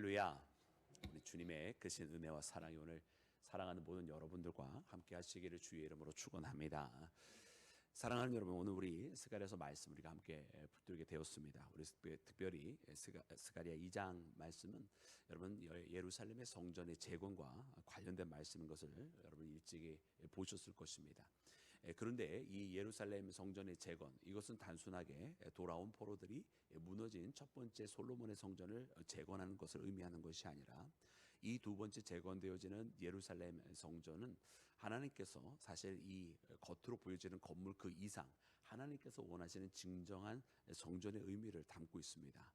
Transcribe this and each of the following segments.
할렐루야. 우리 주님의 크신 은혜와 사랑이 오늘 사랑하는 모든 여러분들과 함께 하시기를 주의 이름으로 축원합니다. 사랑하는 여러분, 오늘 우리 스가랴서 말씀 우리가 함께 붙들게 되었습니다. 우리 특별히 스가랴 2장 말씀은 여러분 예루살렘의 성전의 재건과 관련된 말씀인 것을 여러분 일찍이 보셨을 것입니다. 그런데 이 예루살렘 성전의 재건, 이것은 단순하게 돌아온 포로들이 무너진 첫 번째 솔로몬의 성전을 재건하는 것을 의미하는 것이 아니라, 이 두 번째 재건되어지는 예루살렘 성전은 하나님께서 사실 이 겉으로 보여지는 건물 그 이상 하나님께서 원하시는 진정한 성전의 의미를 담고 있습니다.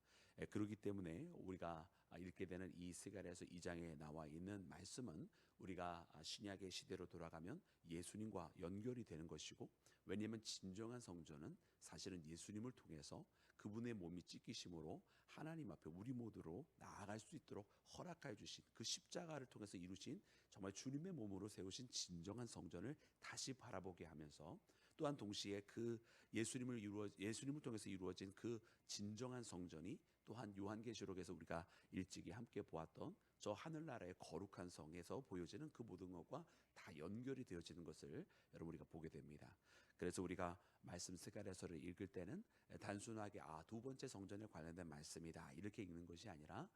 그렇기 때문에 우리가 읽게 되는 이 스가랴서 2장에 나와 있는 말씀은 우리가 신약의 시대로 돌아가면 예수님과 연결이 되는 것이고, 왜냐하면 진정한 성전은 사실은 예수님을 통해서 그분의 몸이 찢기심으로 하나님 앞에 우리 모두로 나아갈 수 있도록 허락하여 주신 그 십자가를 통해서 이루신 정말 주님의 몸으로 세우신 진정한 성전을 다시 바라보게 하면서, 또한 동시에 그 예수님을 통해서 이루어진 그 진정한 성전이 또한 요한계시록에서 우리가 일찍이 함께 보았던 저 하늘나라의 거룩한 성에서 보여지는 그 모든 것과 다 연결이 되어지는 것을 여러분 우리가 보게 됩니다. 그래서 우리가 말씀 스가랴서를 읽을 때는 단순하게 두 번째 성전에 관련된 말씀이다 이렇게 읽는 것이 아니라,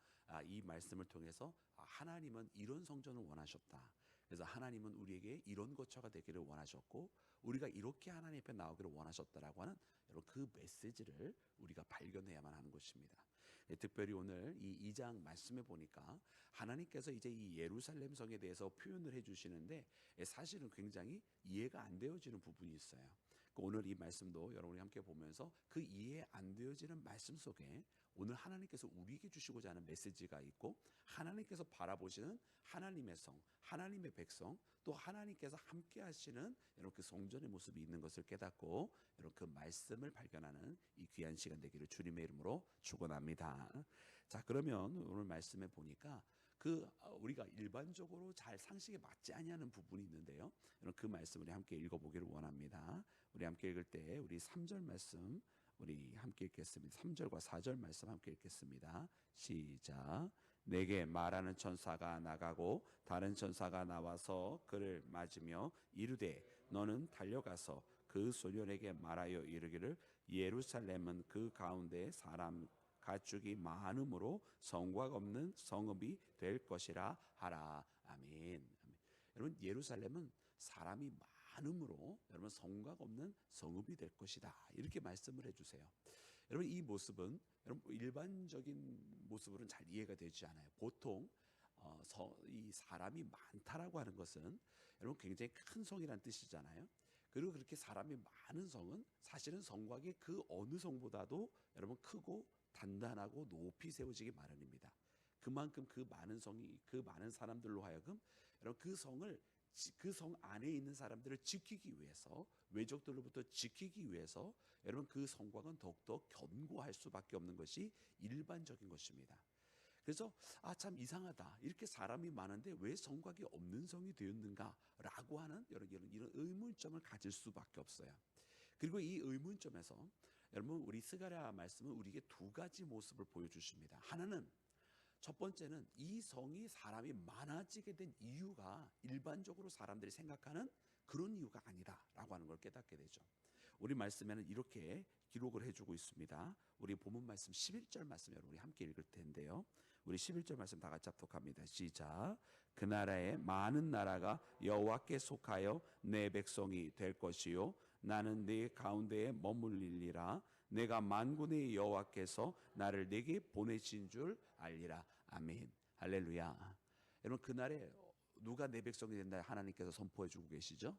이 말씀을 통해서 하나님은 이런 성전을 원하셨다. 그래서 하나님은 우리에게 이런 거처가 되기를 원하셨고, 우리가 이렇게 하나님 앞에 나오기를 원하셨다라고 하는 여러분 그 메시지를 우리가 발견해야만 하는 것입니다. 특별히 오늘 이 2장 말씀에 보니까 하나님께서 이제 이 예루살렘 성에 대해서 표현을 해주시는데 사실은 굉장히 이해가 안 되어지는 부분이 있어요. 오늘 이 말씀도 여러분이 함께 보면서 그 이해 안 되어지는 말씀 속에 오늘 하나님께서 우리에게 주시고자 하는 메시지가 있고, 하나님께서 바라보시는 하나님의 성, 하나님의 백성, 또 하나님께서 함께 하시는 여러분 그 성전의 모습이 있는 것을 깨닫고 여러분 그 말씀을 발견하는 이 귀한 시간 되기를 주님의 이름으로 축원합니다. 자, 그러면 오늘 말씀에 보니까 우리가 일반적으로 잘 상식에 맞지 아니하는 부분이 있는데요. 여러분 그 말씀을 함께 읽어보기를 원합니다. 우리 함께 읽을 때 우리 3절 말씀 우리 함께 읽겠습니다. 3절과 4절 말씀 함께 읽겠습니다. 시작. 내게 말하는 천사가 나가고 다른 천사가 나와서 그를 맞으며 이르되 너는 달려가서 그 소년에게 말하여 이르기를 예루살렘은 그 가운데 사람 가축이 많음으로 성곽 없는 성읍이 될 것이라 하라. 아멘. 아멘. 여러분 예루살렘은 사람이 많음으로 여러분 성곽 없는 성읍이 될 것이다 이렇게 말씀을 해주세요. 여러분 이 모습은 여러분 일반적인 모습으로는 잘 이해가 되지 않아요. 보통 이 사람이 많다라고 하는 것은 여러분 굉장히 큰 성이라는 뜻이잖아요. 그리고 그렇게 사람이 많은 성은 사실은 성곽이 그 어느 성보다도 여러분 크고 단단하고 높이 세워지기 마련입니다. 그만큼 그 많은 성이 그 많은 사람들로 하여금 여러분 그 성 안에 있는 사람들을 지키기 위해서, 외적들로부터 지키기 위해서 여러분 그 성곽은 더욱더 견고할 수밖에 없는 것이 일반적인 것입니다. 그래서 참 이상하다, 이렇게 사람이 많은데 왜 성곽이 없는 성이 되었는가라고 하는 이런 의문점을 가질 수밖에 없어요. 그리고 이 의문점에서 여러분 우리 스가랴 말씀은 우리에게 두 가지 모습을 보여주십니다. 하나는, 첫 번째는 이 성이 사람이 많아지게 된 이유가 일반적으로 사람들이 생각하는 그런 이유가 아니다라고 하는 걸 깨닫게 되죠. 우리 말씀에는 이렇게 기록을 해주고 있습니다. 우리 본문 말씀 11절 말씀 여러분 우리 함께 읽을 텐데요. 우리 11절 말씀 다 같이 합독합니다. 시작. 그 나라에 많은 나라가 여호와께 속하여 내 백성이 될 것이요 나는 네 가운데에 머물리리라. 내가 만군의 여호와께서 나를 내게 보내신 줄 알리라. 아멘. 할렐루야. 여러분 그날에 누가 내 백성이 된다 하나님께서 선포해 주고 계시죠?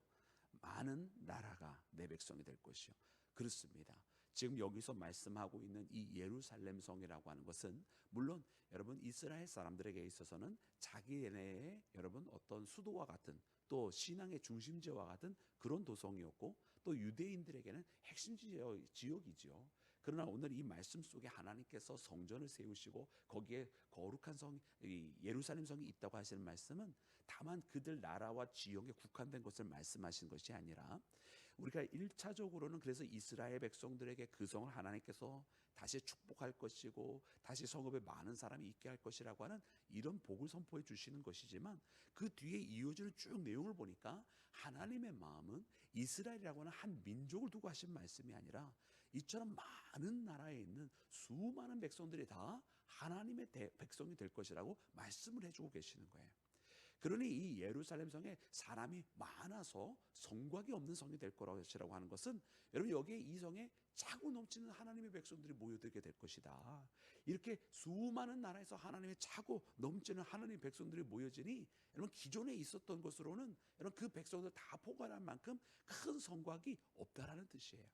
많은 나라가 내 백성이 될 것이요. 그렇습니다. 지금 여기서 말씀하고 있는 이 예루살렘 성이라고 하는 것은 물론 여러분 이스라엘 사람들에게 있어서는 자기네의 여러분 어떤 수도와 같은, 또 신앙의 중심지와 같은 그런 도성이었고, 또 유대인들에게는 핵심 지역이죠. 그러나 오늘 이 말씀 속에 하나님께서 성전을 세우시고 거기에 거룩한 성, 예루살렘 성이 있다고 하시는 말씀은 다만 그들 나라와 지역에 국한된 것을 말씀하신 것이 아니라 우리가 1차적으로는 그래서 이스라엘 백성들에게 그 성을 하나님께서 다시 축복할 것이고 다시 성읍에 많은 사람이 있게 할 것이라고 하는 이런 복을 선포해 주시는 것이지만, 그 뒤에 이어지는 쭉 내용을 보니까 하나님의 마음은 이스라엘이라고 하는 한 민족을 두고 하신 말씀이 아니라 이처럼 많은 나라에 있는 수많은 백성들이 다 하나님의 백성이 될 것이라고 말씀을 해주고 계시는 거예요. 그러니 이 예루살렘 성에 사람이 많아서 성곽이 없는 성이 될 것이라고 하는 것은, 여러분 여기에 이 성에 차고 넘치는 하나님의 백성들이 모여들게 될 것이다. 이렇게 수많은 나라에서 하나님의 차고 넘치는 하나님의 백성들이 모여지니, 여러분 기존에 있었던 것으로는 여러분 그 백성들 다 포괄할 만큼 큰 성곽이 없다라는 뜻이에요.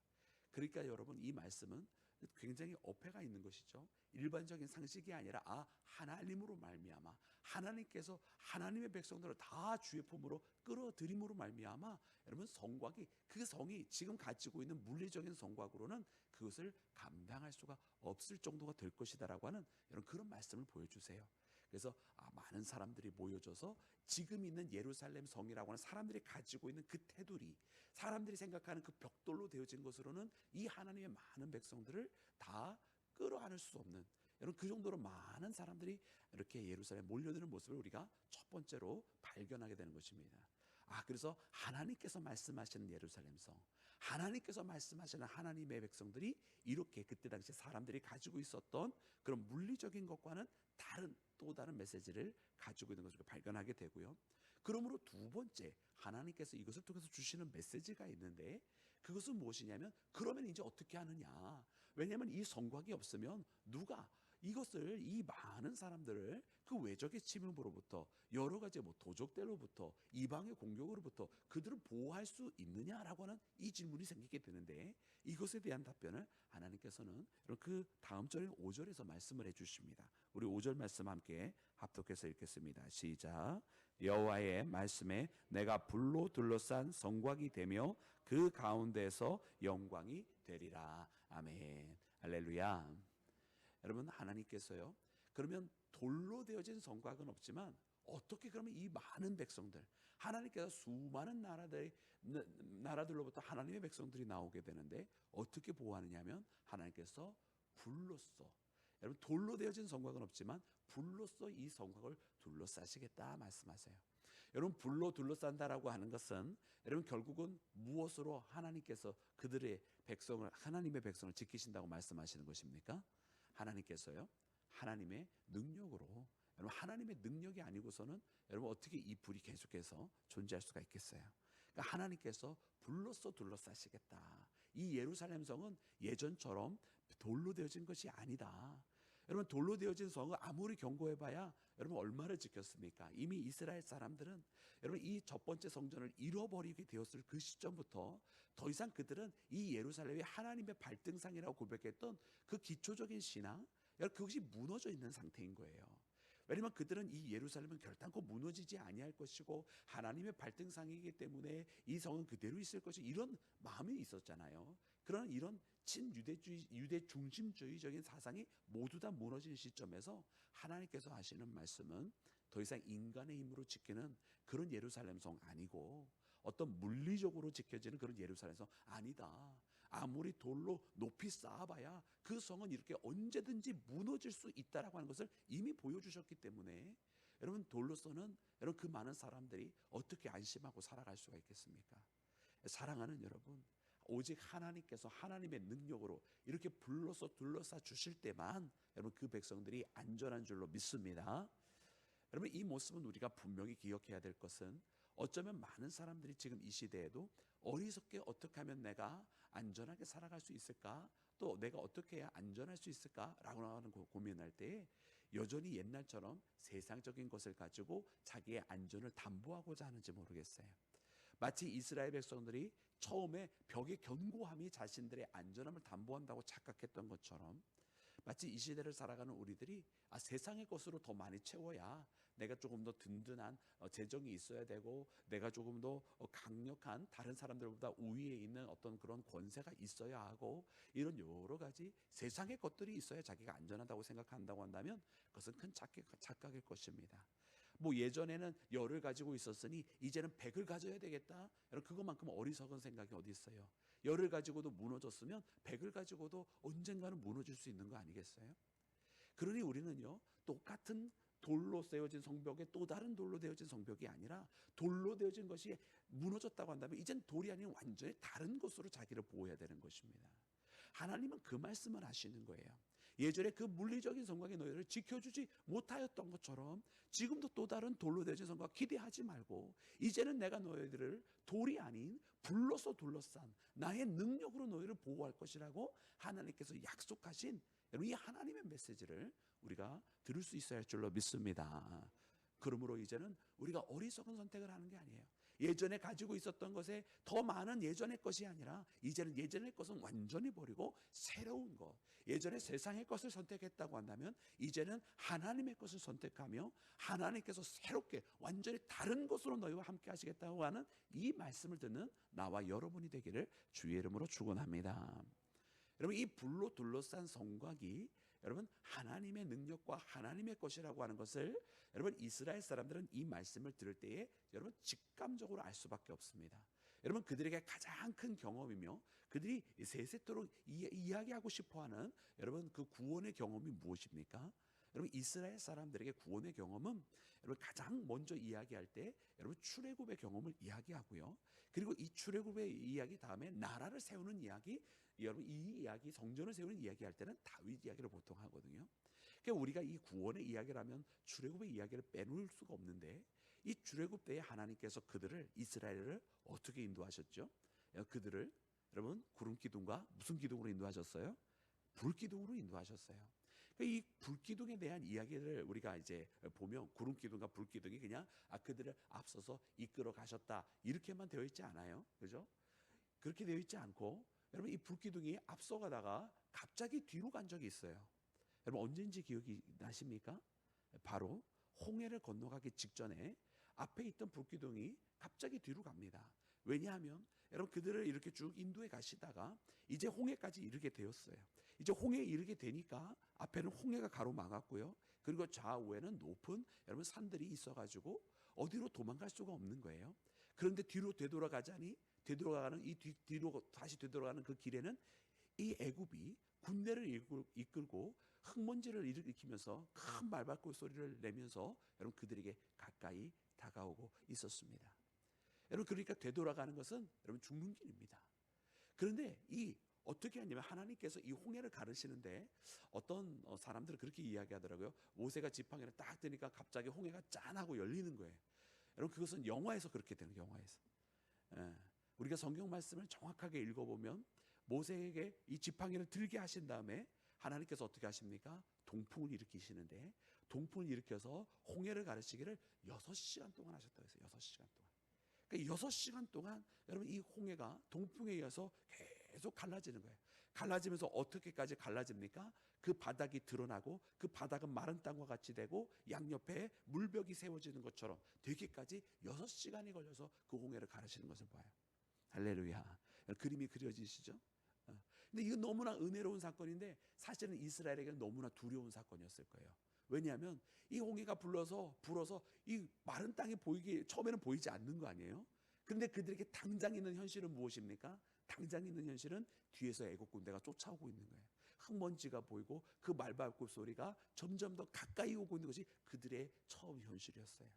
그러니까 여러분 이 말씀은 굉장히 어폐가 있는 것이죠. 일반적인 상식이 아니라 하나님으로 말미암아, 하나님께서 하나님의 백성들을 다 주의 품으로 끌어들임으로 말미암아 여러분 성곽이, 그 성이 지금 가지고 있는 물리적인 성곽으로는 그것을 감당할 수가 없을 정도가 될 것이다라고 하는 여러분 그런 말씀을 보여주세요. 그래서 많은 사람들이 모여져서 지금 있는 예루살렘 성이라고 하는 사람들이 가지고 있는 그 테두리, 사람들이 생각하는 그 벽돌로 되어진 것으로는 이 하나님의 많은 백성들을 다 끌어안을 수 없는, 여러분 그 정도로 많은 사람들이 이렇게 예루살렘에 몰려드는 모습을 우리가 첫 번째로 발견하게 되는 것입니다. 그래서 하나님께서 말씀하시는 예루살렘 성, 하나님께서 말씀하시는 하나님의 백성들이 이렇게 그때 당시 사람들이 가지고 있었던 그런 물리적인 것과는 또 다른 메시지를 가지고 있는 것을 발견하게 되고요. 그러므로 두 번째, 하나님께서 이것을 통해서 주시는 메시지가 있는데, 그것은 무엇이냐면, 그러면 이제 어떻게 하느냐. 왜냐하면 이 성곽이 없으면 누가 이것을, 이 많은 사람들을 그 외적의 침입으로부터, 여러 가지 도적들로부터, 이방의 공격으로부터 그들을 보호할 수 있느냐라고 하는 이 질문이 생기게 되는데, 이것에 대한 답변을 하나님께서는 그 다음 절인 5절에서 말씀을 해주십니다. 우리 5절 말씀 함께 합독해서 읽겠습니다. 시작. 여호와의 말씀에 내가 불로 둘러싼 성곽이 되며 그 가운데서 영광이 되리라. 아멘. 할렐루야. 여러분 하나님께서요, 그러면 돌로 되어진 성곽은 없지만 어떻게 그러면 이 많은 백성들, 하나님께서 수많은 나라들로부터 하나님의 백성들이 나오게 되는데 어떻게 보호하느냐면, 하나님께서 불로써, 여러분 돌로 되어진 성곽은 없지만 불로써 이 성곽을 둘러싸시겠다 말씀하세요. 여러분 불로 둘러싼다라고 하는 것은 여러분 결국은 무엇으로 하나님께서 그들의 백성을, 하나님의 백성을 지키신다고 말씀하시는 것입니까? 하나님께서요, 하나님의 능력으로, 여러분 하나님의 능력이 아니고서는 여러분 어떻게 이 불이 계속해서 존재할 수가 있겠어요? 그러니까 하나님께서 불로써 둘러싸시겠다. 이 예루살렘 성은 예전처럼 돌로 되어진 것이 아니다. 여러분 돌로 되어진 성을 아무리 견고해봐야 여러분 얼마를 지켰습니까? 이미 이스라엘 사람들은 여러분 이 첫 번째 성전을 잃어버리게 되었을 그 시점부터 더 이상 그들은 이 예루살렘이 하나님의 발등상이라고 고백했던 그 기초적인 신앙, 여러분 그것이 무너져 있는 상태인 거예요. 왜냐하면 그들은 이 예루살렘은 결단코 무너지지 아니할 것이고 하나님의 발등상이기 때문에 이 성은 그대로 있을 것이, 이런 마음이 있었잖아요. 그러나 이런 친유대주의, 유대 중심주의적인 사상이 모두 다 무너진 시점에서 하나님께서 하시는 말씀은 더 이상 인간의 힘으로 지키는 그런 예루살렘 성 아니고, 어떤 물리적으로 지켜지는 그런 예루살렘 성 아니다. 아무리 돌로 높이 쌓아봐야 그 성은 이렇게 언제든지 무너질 수 있다라고 하는 것을 이미 보여주셨기 때문에, 여러분 돌로서는 여러분 그 많은 사람들이 어떻게 안심하고 살아갈 수가 있겠습니까? 사랑하는 여러분, 오직 하나님께서 하나님의 능력으로 이렇게 불러서 둘러싸 주실 때만 여러분 그 백성들이 안전한 줄로 믿습니다. 여러분 이 모습은 우리가 분명히 기억해야 될 것은, 어쩌면 많은 사람들이 지금 이 시대에도 어리석게 어떻게 하면 내가 안전하게 살아갈 수 있을까, 또 내가 어떻게 해야 안전할 수 있을까라고 하는 고민할 때 여전히 옛날처럼 세상적인 것을 가지고 자기의 안전을 담보하고자 하는지 모르겠어요. 마치 이스라엘 백성들이 처음에 벽의 견고함이 자신들의 안전함을 담보한다고 착각했던 것처럼, 마치 이 시대를 살아가는 우리들이 세상의 것으로 더 많이 채워야 내가 조금 더 든든한 재정이 있어야 되고, 내가 조금 더 강력한 다른 사람들보다 우위에 있는 어떤 그런 권세가 있어야 하고, 이런 여러 가지 세상의 것들이 있어야 자기가 안전하다고 생각한다고 한다면 그것은 큰 착각일 것입니다. 뭐 예전에는 열을 가지고 있었으니 이제는 100을 가져야 되겠다. 여러분 그것만큼 어리석은 생각이 어디 있어요? 열을 가지고도 무너졌으면 100을 가지고도 언젠가는 무너질 수 있는 거 아니겠어요? 그러니 우리는요, 똑같은 돌로 세워진 성벽에 또 다른 돌로 되어진 성벽이 아니라 돌로 되어진 것이 무너졌다고 한다면 이젠 돌이 아닌 완전히 다른 것으로 자기를 보호해야 되는 것입니다. 하나님은 그 말씀을 하시는 거예요. 예전에 그 물리적인 성곽이 너희를 지켜주지 못하였던 것처럼 지금도 또 다른 돌로 되어진 성곽 기대하지 말고 이제는 내가 너희들을 돌이 아닌 불로서 둘러싼 나의 능력으로 너희를 보호할 것이라고 하나님께서 약속하신 이 하나님의 메시지를 우리가 들을 수 있어야 할 줄로 믿습니다. 그러므로 이제는 우리가 어리석은 선택을 하는 게 아니에요. 예전에 가지고 있었던 것에 더 많은 예전의 것이 아니라 이제는 예전의 것은 완전히 버리고 새로운 것, 예전에 세상의 것을 선택했다고 한다면 이제는 하나님의 것을 선택하며 하나님께서 새롭게 완전히 다른 것으로 너희와 함께 하시겠다고 하는 이 말씀을 듣는 나와 여러분이 되기를 주의 이름으로 축원합니다. 여러분 이 불로 둘러싼 성곽이 여러분 하나님의 능력과 하나님의 것이라고 하는 것을 여러분 이스라엘 사람들은 이 말씀을 들을 때에 여러분 직감적으로 알 수밖에 없습니다. 여러분 그들에게 가장 큰 경험이며 그들이 세세토록 이야기하고 싶어하는 여러분 그 구원의 경험이 무엇입니까? 여러분 이스라엘 사람들에게 구원의 경험은 여러분 가장 먼저 이야기할 때 여러분 출애굽의 경험을 이야기하고요. 그리고 이 출애굽의 이야기 다음에 나라를 세우는 이야기, 여러분 이 이야기 성전을 세우는 이야기할 때는 다윗 이야기를 보통 하거든요. 그러니까 우리가 이 구원의 이야기를 하면 출애굽의 이야기를 빼놓을 수가 없는데 이 출애굽 때에 하나님께서 그들을 이스라엘을 어떻게 인도하셨죠? 그들을 여러분 구름 기둥과 무슨 기둥으로 인도하셨어요? 불 기둥으로 인도하셨어요. 이 불기둥에 대한 이야기를 우리가 이제 보면 구름 기둥과 불 기둥이 그냥 그들을 앞서서 이끌어 가셨다 이렇게만 되어 있지 않아요, 그죠? 그렇게 되어 있지 않고 여러분 이 불기둥이 앞서가다가 갑자기 뒤로 간 적이 있어요. 여러분 언제인지 기억이 나십니까? 바로 홍해를 건너가기 직전에 앞에 있던 불기둥이 갑자기 뒤로 갑니다. 왜냐하면 여러분 그들을 이렇게 쭉 인도해 가시다가 이제 홍해까지 이르게 되었어요. 이제 홍해에 이르게 되니까 앞에는 홍해가 가로막았고요. 그리고 좌우에는 높은 여러분 산들이 있어가지고 어디로 도망갈 수가 없는 거예요. 그런데 뒤로 되돌아가자니 되돌아가는 뒤로 다시 되돌아가는 그 길에는 이 애굽이 군대를 이끌고 흙먼지를 일으키면서 큰 말발굽 소리를 내면서 여러분 그들에게 가까이 다가오고 있었습니다. 여러분 그러니까 되돌아가는 것은 여러분 죽는 길입니다. 그런데 이 어떻게 하냐면 하나님께서 이 홍해를 가르시는데 어떤 사람들은 그렇게 이야기하더라고요. 모세가 지팡이를 딱 드니까 갑자기 홍해가 짠하고 열리는 거예요. 여러분 그것은 영화에서 그렇게 되는 거예요. 영화에서. 우리가 성경 말씀을 정확하게 읽어보면 모세에게 이 지팡이를 들게 하신 다음에 하나님께서 어떻게 하십니까? 동풍을 일으키시는데 동풍을 일으켜서 홍해를 가르치기를 6시간 동안 하셨다고 했어요. 6시간 동안. 그러니까 6시간 동안 여러분 이 홍해가 동풍에 의해서 계속 갈라지는 거예요. 갈라지면서 어떻게까지 갈라집니까? 그 바닥이 드러나고 그 바닥은 마른 땅과 같이 되고 양옆에 물벽이 세워지는 것처럼 되기까지 6시간이 걸려서 그 홍해를 가르치는 것을 봐요. 할렐루야. 그림이 그려지시죠? 근데 이거 너무나 은혜로운 사건인데 사실은 이스라엘에게는 너무나 두려운 사건이었을 거예요. 왜냐하면 이 홍해가 불어서 이 마른 땅이 처음에는 보이지 않는 거 아니에요? 그런데 그들에게 당장 있는 현실은 무엇입니까? 당장 있는 현실은 뒤에서 애국 군대가 쫓아오고 있는 거예요. 흙먼지가 보이고 그 말발굽 소리가 점점 더 가까이 오고 있는 것이 그들의 처음 현실이었어요.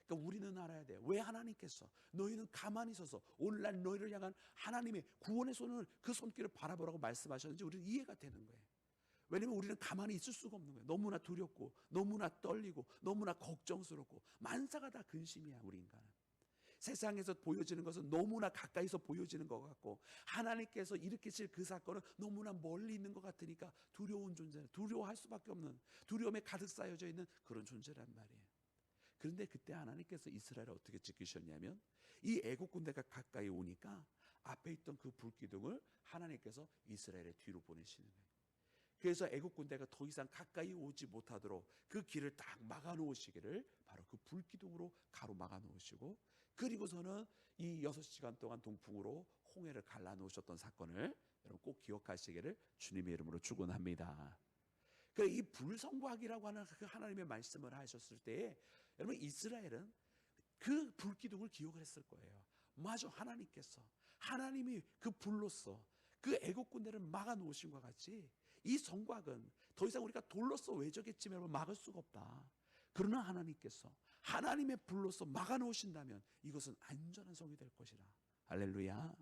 그러니까 우리는 알아야 돼요. 왜 하나님께서 너희는 가만히 서서 오늘날 너희를 향한 하나님의 구원의 손을 그 손길을 바라보라고 말씀하셨는지 우리는 이해가 되는 거예요. 왜냐하면 우리는 가만히 있을 수가 없는 거예요. 너무나 두렵고 너무나 떨리고 너무나 걱정스럽고 만사가 다 근심이야. 우리 인간은 세상에서 보여지는 것은 너무나 가까이서 보여지는 것 같고 하나님께서 일으키실 그 사건은 너무나 멀리 있는 것 같으니까 두려운 존재, 두려워할 수밖에 없는 두려움에 가득 쌓여져 있는 그런 존재란 말이에요. 그런데 그때 하나님께서 이스라엘을 어떻게 지키셨냐면 이 애국 군대가 가까이 오니까 앞에 있던 그 불기둥을 하나님께서 이스라엘의 뒤로 보내시는 거예요. 그래서 애국 군대가 더 이상 가까이 오지 못하도록 그 길을 딱 막아 놓으시기를 바로 그 불기둥으로 가로막아 놓으시고 그리고서는 이 6시간 동안 동풍으로 홍해를 갈라 놓으셨던 사건을 여러분 꼭 기억하시기를 주님의 이름으로 축원합니다. 이 불성곽이라고 하는 그 하나님의 말씀을 하셨을 때에 여러분 이스라엘은 그 불기둥을 기억을 했을 거예요. 맞아, 하나님이 그 불로써 그 애국 군대를 막아 놓으신 것 같이 이 성곽은 더 이상 우리가 돌로써 외적했지만 막을 수가 없다. 그러나 하나님께서 하나님의 불로써 막아 놓으신다면 이것은 안전한 성이 될 것이라. 할렐루야.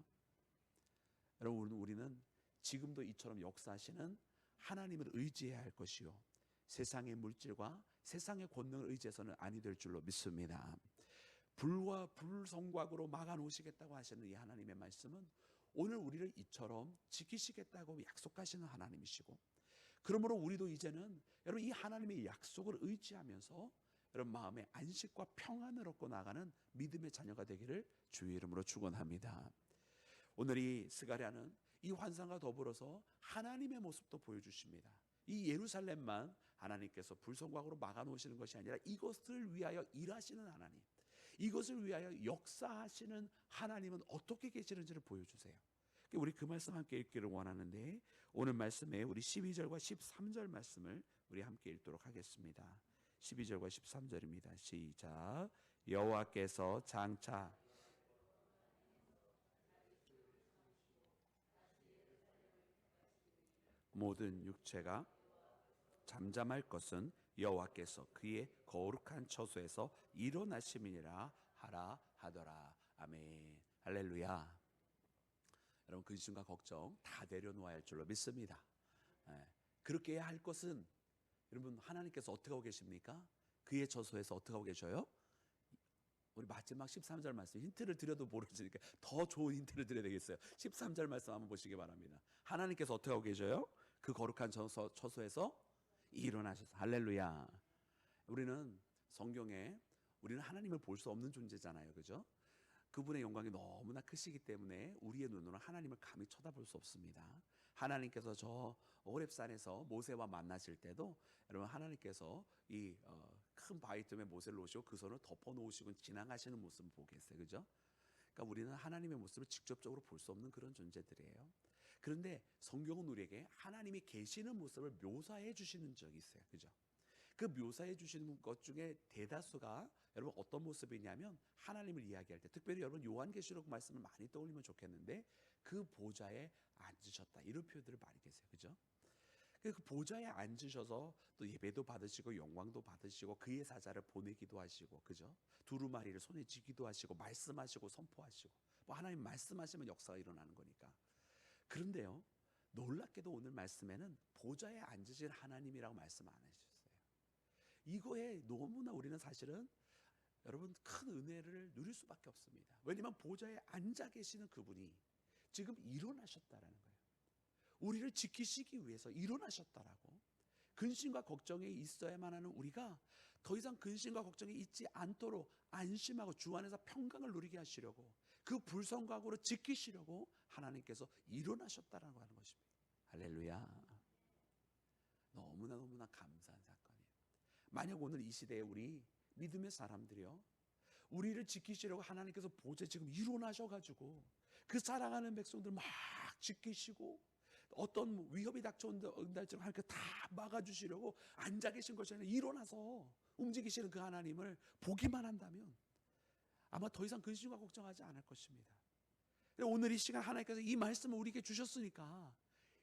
여러분, 우리는 지금도 이처럼 역사하시는 하나님을 의지해야 할 것이요, 세상의 물질과 세상의 권능을 의지해서는 아니 될 줄로 믿습니다. 불과 불성곽으로 막아 놓으시겠다고 하시는 이 하나님의 말씀은 오늘 우리를 이처럼 지키시겠다고 약속하시는 하나님이시고, 그러므로 우리도 이제는 여러분 이 하나님의 약속을 의지하면서 여러분 마음의 안식과 평안을 얻고 나가는 믿음의 자녀가 되기를 주의 이름으로 축원합니다. 오늘 이 스가랴는 이 환상과 더불어서 하나님의 모습도 보여주십니다. 이 예루살렘만 하나님께서 불성곽으로 막아 놓으시는 것이 아니라 이것을 위하여 일하시는 하나님, 이것을 위하여 역사하시는 하나님은 어떻게 계시는지를 보여주세요. 우리 그 말씀 함께 읽기를 원하는데, 오늘 말씀에 우리 12절과 13절 말씀을 우리 함께 읽도록 하겠습니다. 12절과 13절입니다. 시작. 여호와께서 장차 모든 육체가 잠잠할 것은 여호와께서 그의 거룩한 처소에서 일어나심이니라 하라 하더라. 아멘. 할렐루야. 여러분, 근심과 걱정 다 내려놓아야 할 줄로 믿습니다. 그렇게 할 것은 여러분 하나님께서 어떻게 하고 계십니까? 그의 처소에서 어떻게 하고 계셔요? 우리 마지막 13절 말씀 힌트를 드려도 모르시니까 더 좋은 힌트를 드려야 되겠어요. 13절 말씀 한번 보시기 바랍니다. 하나님께서 어떻게 하고 계셔요? 그 거룩한 처소에서 일어나셔서. 할렐루야. 우리는 성경에 우리는 하나님을 볼 수 없는 존재잖아요, 그죠? 그분의 영광이 너무나 크시기 때문에 우리의 눈으로 하나님을 감히 쳐다볼 수 없습니다. 하나님께서 저 호렙산에서 모세와 만나실 때도 여러분 하나님께서 이 큰 바위 틈에 모세를 놓으시고 그 손을 덮어 놓으시고 지나가시는 모습을 보겠어요, 그죠? 그러니까 우리는 하나님의 모습을 직접적으로 볼 수 없는 그런 존재들이에요. 그런데 성경은 우리에게 하나님이 계시는 모습을 묘사해 주시는 적이 있어요, 그죠? 그 묘사해 주시는 것 중에 대다수가 여러분 어떤 모습이냐면 하나님을 이야기할 때, 특별히 여러분 요한계시록 말씀을 많이 떠올리면 좋겠는데, 그 보좌에 앉으셨다 이런 표현들을 많이 계세요, 그죠? 그 보좌에 앉으셔서 또 예배도 받으시고 영광도 받으시고 그의 사자를 보내기도 하시고, 그죠? 두루마리를 손에 쥐기도 하시고 말씀하시고 선포하시고, 뭐 하나님 말씀하시면 역사가 일어나는 거니까. 그런데요, 놀랍게도 오늘 말씀에는 보좌에 앉으신 하나님이라고 말씀 안 해주셨어요. 이거에 너무나 우리는 사실은 여러분 큰 은혜를 누릴 수밖에 없습니다. 왜냐하면 보좌에 앉아 계시는 그분이 지금 일어나셨다라는 거예요. 우리를 지키시기 위해서 일어나셨다라고. 근심과 걱정에 있어야만 하는 우리가 더 이상 근심과 걱정이 있지 않도록 안심하고 주 안에서 평강을 누리게 하시려고, 그 불성곽으로 지키시려고 하나님께서 일어나셨다라고 하는 것입니다. 할렐루야. 너무나 감사한 사건이에요. 만약 오늘 이 시대에 우리 믿음의 사람들이요, 우리를 지키시려고 하나님께서 보좌에 지금 일어나셔가지고 그 사랑하는 백성들 막 지키시고 어떤 위협이 닥쳐온다 할지라도 하나님께서 다 막아주시려고 앉아 계신 것이 아니라 일어나서 움직이시는 그 하나님을 보기만 한다면 아마 더 이상 근심과 걱정하지 않을 것입니다. 오늘 이 시간 하나님께서 이 말씀을 우리에게 주셨으니까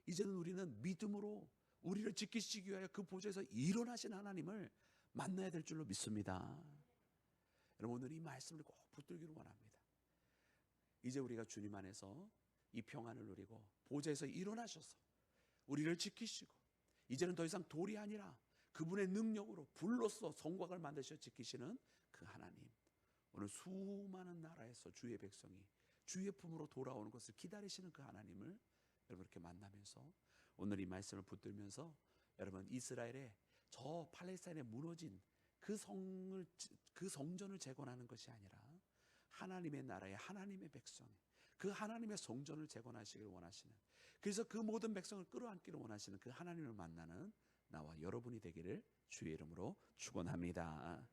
이제는 우리는 믿음으로 우리를 지키시기 위하여 그 보좌에서 일어나신 하나님을 만나야 될 줄로 믿습니다. 여러분, 오늘 이 말씀을 꼭 붙들기를 원합니다. 이제 우리가 주님 안에서 이 평안을 누리고 보좌에서 일어나셔서 우리를 지키시고, 이제는 더 이상 돌이 아니라 그분의 능력으로 불로써 성곽을 만드셔 지키시는 그 하나님, 오늘 수많은 나라에서 주의 백성이 주의 품으로 돌아오는 것을 기다리시는 그 하나님을 여러분 이렇게 만나면서 오늘 이 말씀을 붙들면서, 여러분 이스라엘의 저 팔레스타인에 무너진 그 성전을 재건하는 것이 아니라 하나님의 나라의 하나님의 백성, 그 하나님의 성전을 재건하시길 원하시는, 그래서 그 모든 백성을 끌어안기를 원하시는 그 하나님을 만나는 나와 여러분이 되기를 주의 이름으로 축원합니다.